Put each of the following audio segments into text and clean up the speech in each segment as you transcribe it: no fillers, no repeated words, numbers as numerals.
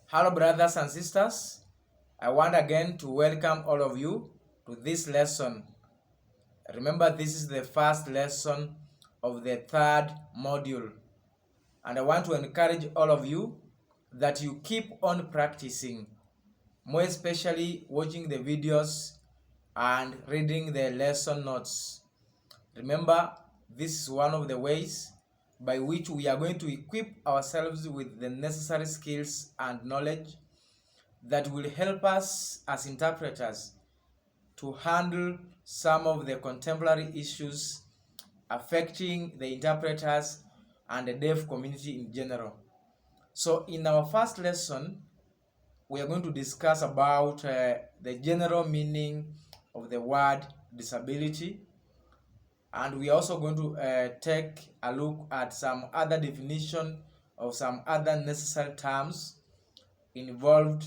Hello, brothers and sisters. I want again to welcome all of you to this lesson. Remember, this is the first lesson of the third module, and I want to encourage all of you that you keep on practicing, more especially watching the videos and reading the lesson notes. Remember, this is one of the ways by which we are going to equip ourselves with the necessary skills and knowledge that will help us as interpreters to handle some of the contemporary issues affecting the interpreters and the deaf community in general. So in our first lesson, we are going to discuss about the general meaning of the word disability, and we are also going to take a look at some other definition of some other necessary terms involved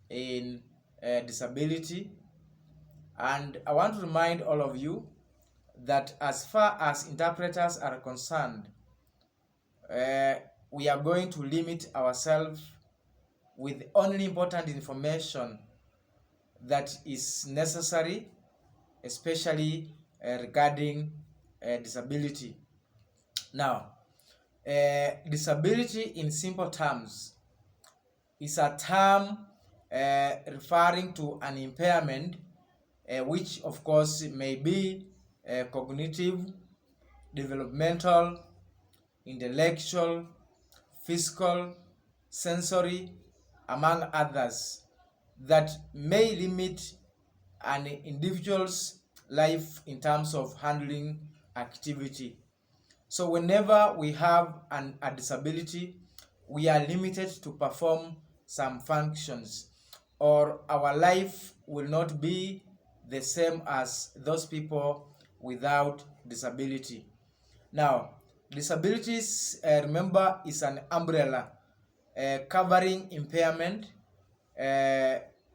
in disability. And I want to remind all of you that as far as interpreters are concerned, we are going to limit ourselves with only important information that is necessary, especially regarding disability. Now, disability in simple terms is a term referring to an impairment which of course may be cognitive, developmental, intellectual, physical, sensory, among others, that may limit an individual's life in terms of handling activity. So whenever we have a disability, we are limited to perform some functions, or our life will not be the same as those people without disability. Now, disabilities, remember, is an umbrella covering impairment,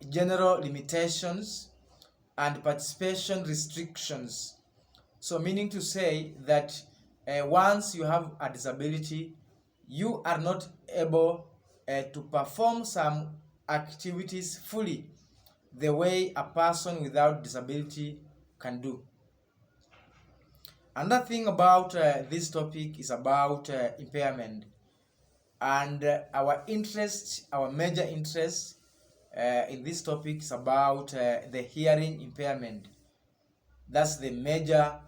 general limitations, and participation restrictions. So meaning to say that once you have a disability, you are not able to perform some activities fully the way a person without disability can do. Another thing about this topic is about impairment, and our major interest in this topic is about the hearing impairment. That's the major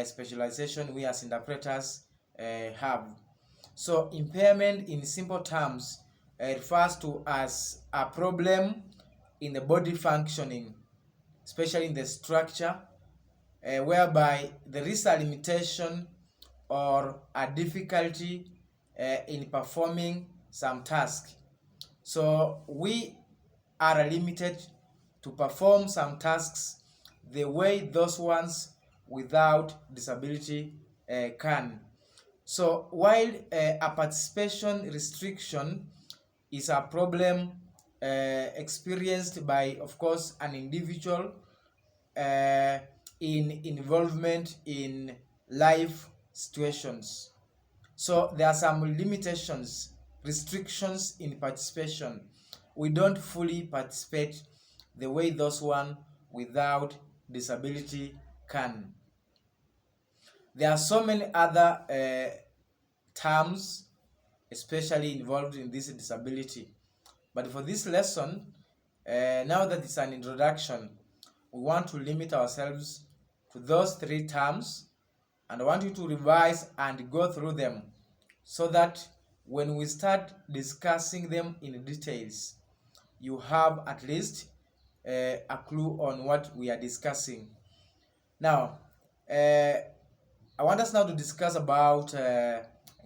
specialization we as interpreters have. So impairment in simple terms refers to as a problem in the body functioning, especially in the structure, whereby there is a limitation or a difficulty in performing some task. So we are limited to perform some tasks the way those ones without disability can. So while a participation restriction is a problem experienced by, of course, an individual in involvement in life situations. So there are some limitations, restrictions in participation. We don't fully participate the way those one without disability can. There are so many other terms especially involved in this disability. But for this lesson, now that it's an introduction, we want to limit ourselves to those three terms, and I want you to revise and go through them so that when we start discussing them in details, you have at least a clue on what we are discussing. Now, I want us now to discuss about,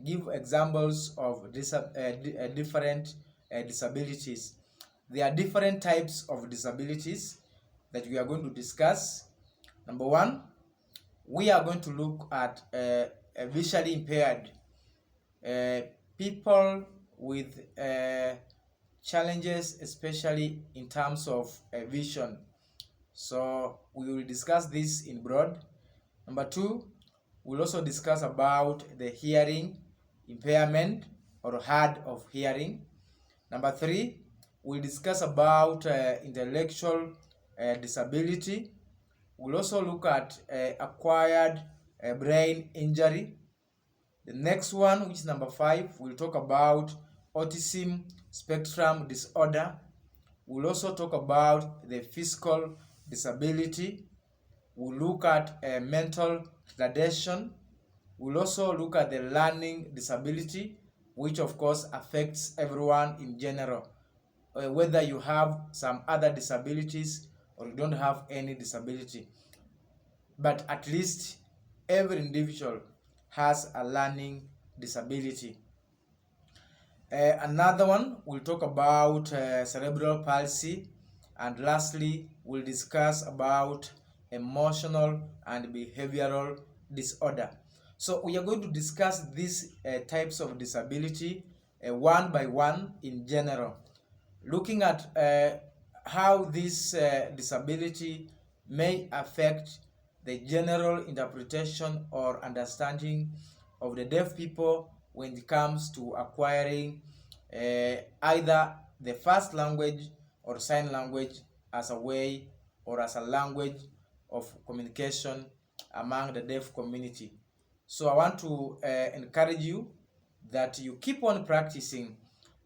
give examples of different disabilities. There are different types of disabilities that we are going to discuss. Number one, we are going to look at visually impaired people with challenges, especially in terms of vision. So we will discuss this in broad. Number two, we'll also discuss about the hearing impairment or hard of hearing. Number three, we'll discuss about intellectual disability. We'll also look at acquired brain injury. The next one, which is number 5, we'll talk about autism spectrum disorder. We'll also talk about the physical disability. We'll look at mental retardation. We'll also look at the learning disability, which of course affects everyone in general, whether you have some other disabilities or you don't have any disability. But at least every individual has a learning disability. Another one, we'll talk about cerebral palsy, and lastly we'll discuss about emotional and behavioral disorder. So we are going to discuss these types of disability one by one in general, looking at how this disability may affect the general interpretation or understanding of the deaf people when it comes to acquiring either the first language or sign language as a way or as a language of communication among the deaf community. So I want to encourage you that you keep on practicing.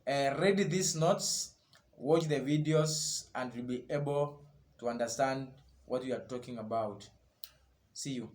Read these notes, watch the videos, and you'll be able to understand what we are talking about. See you.